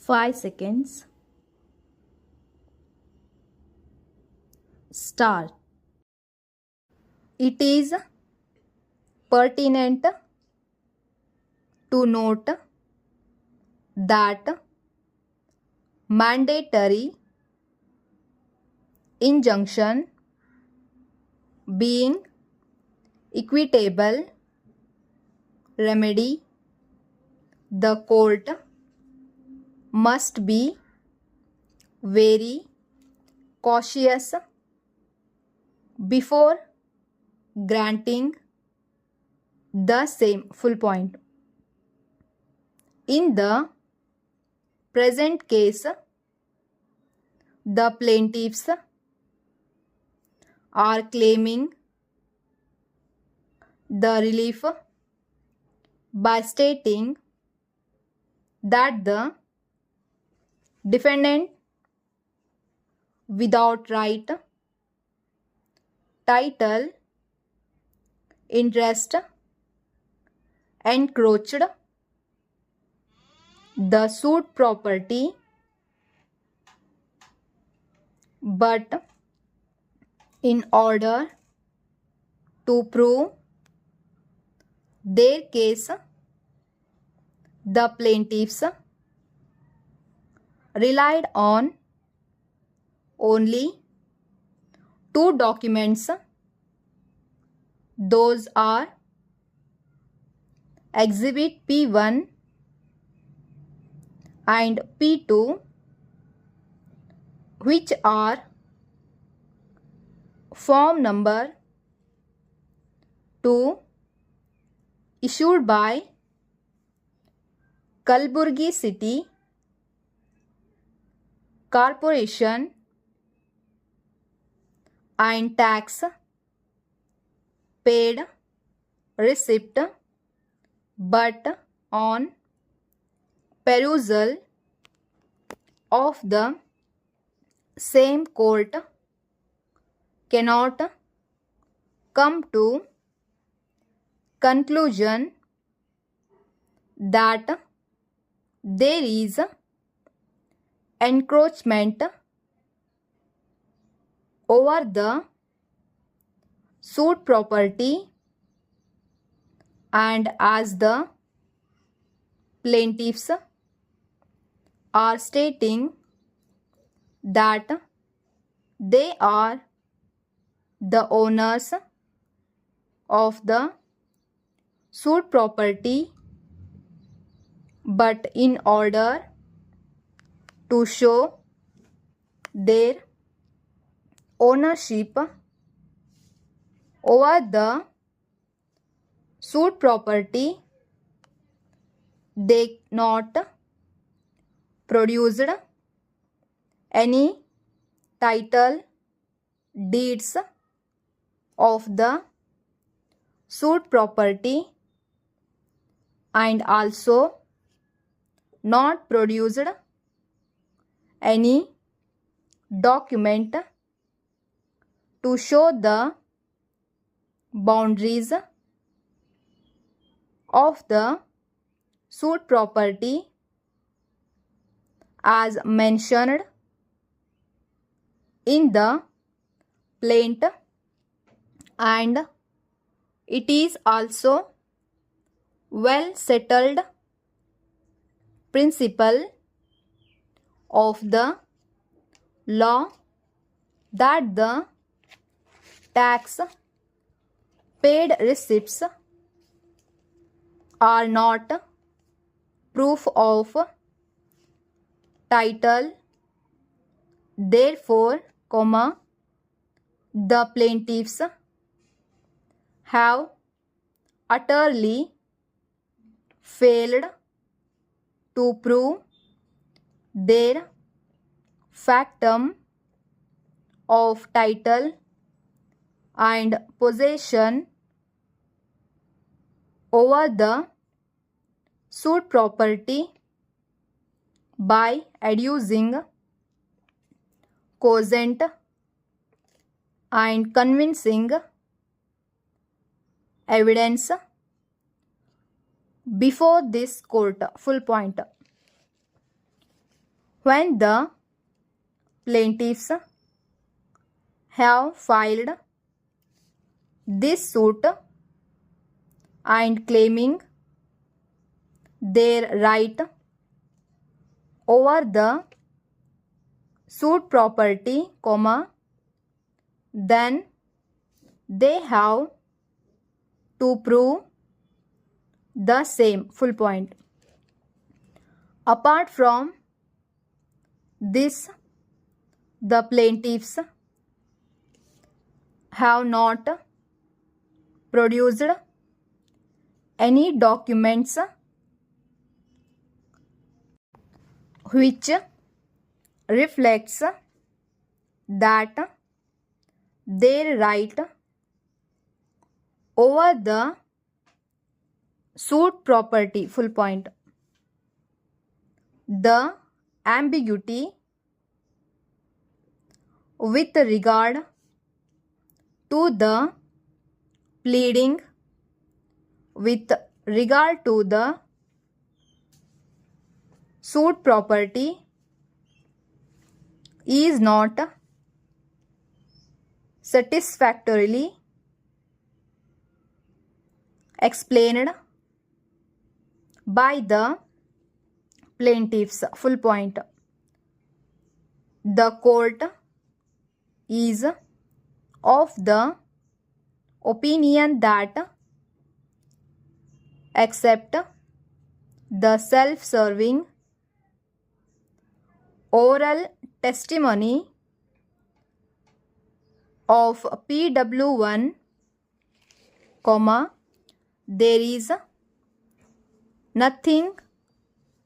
5 seconds. Start. It is pertinent to note that mandatory injunction being equitable remedy, the court must be very cautious before granting the same. Full point. In the present case, the plaintiffs are claiming the relief by stating that the defendant without right, title, interest encroached the suit property, but in order to prove their case, the plaintiffs relied on only two documents. Those are Exhibit P1 and P2, which are form number 2 issued by Kalburgi City Corporation and tax paid receipt, but on perusal of the same, court cannot come to conclusion that there is encroachment over the suit property, and as the plaintiffs are stating that they are the owners of the suit property, but in order to show their ownership over the suit property, they not produced any title deeds of the suit property, and also not produced any document to show the boundaries of the suit property as mentioned in the plaint, and it is also well settled principle of the law that the tax paid receipts are not proof of title. Therefore, the plaintiffs have utterly failed to prove their factum of title and possession over the suit property by adducing cogent and convincing evidence before this court. Full point. when the plaintiffs have filed this suit and claiming their right over the suit property, then they have to prove the same. Apart from this, the plaintiffs have not produced any documents which reflects that their right over the suit property. The ambiguity with regard to the pleading with regard to the suit property is not satisfactorily explained by the plaintiffs. The court is of the opinion that except the self-serving oral testimony of PW1, there is nothing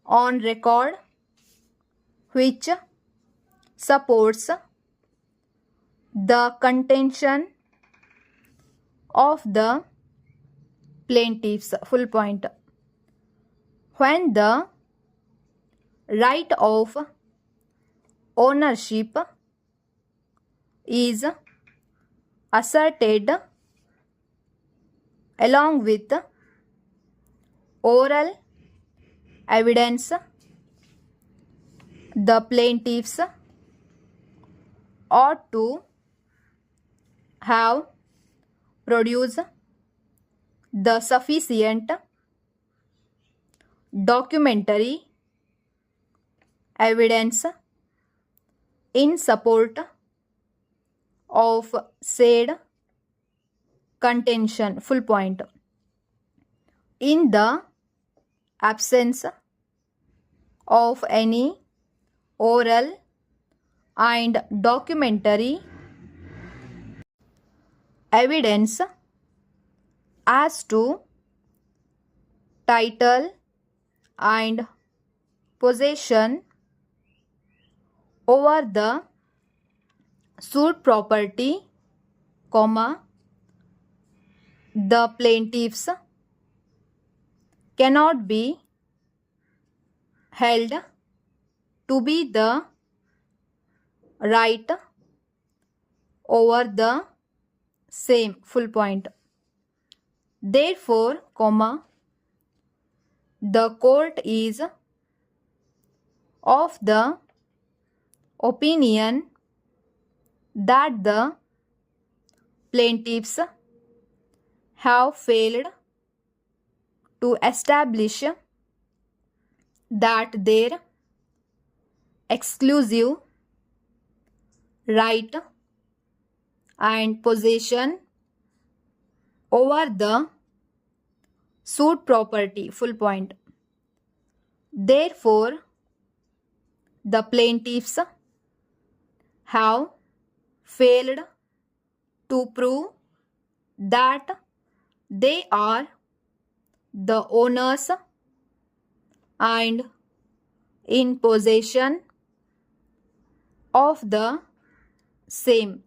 on record which supports the contention of the plaintiffs. When the right of ownership is asserted along with oral evidence, the plaintiffs ought to have produced the sufficient documentary evidence in support of said contention. In the absence of any oral and documentary evidence as to title and possession over the suit property, the plaintiffs cannot be held to be the right over the same. Therefore, the court is of the opinion that the plaintiffs have failed to establish that their exclusive right and possession over the suit property. Therefore, the plaintiffs have failed to prove that they are the owners and in possession of the same.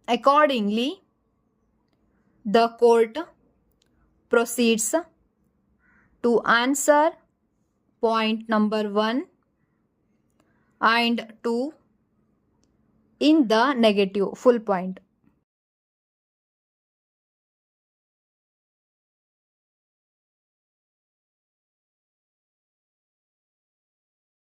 Accordingly, the court proceeds to answer point number 1 and 2 in the negative.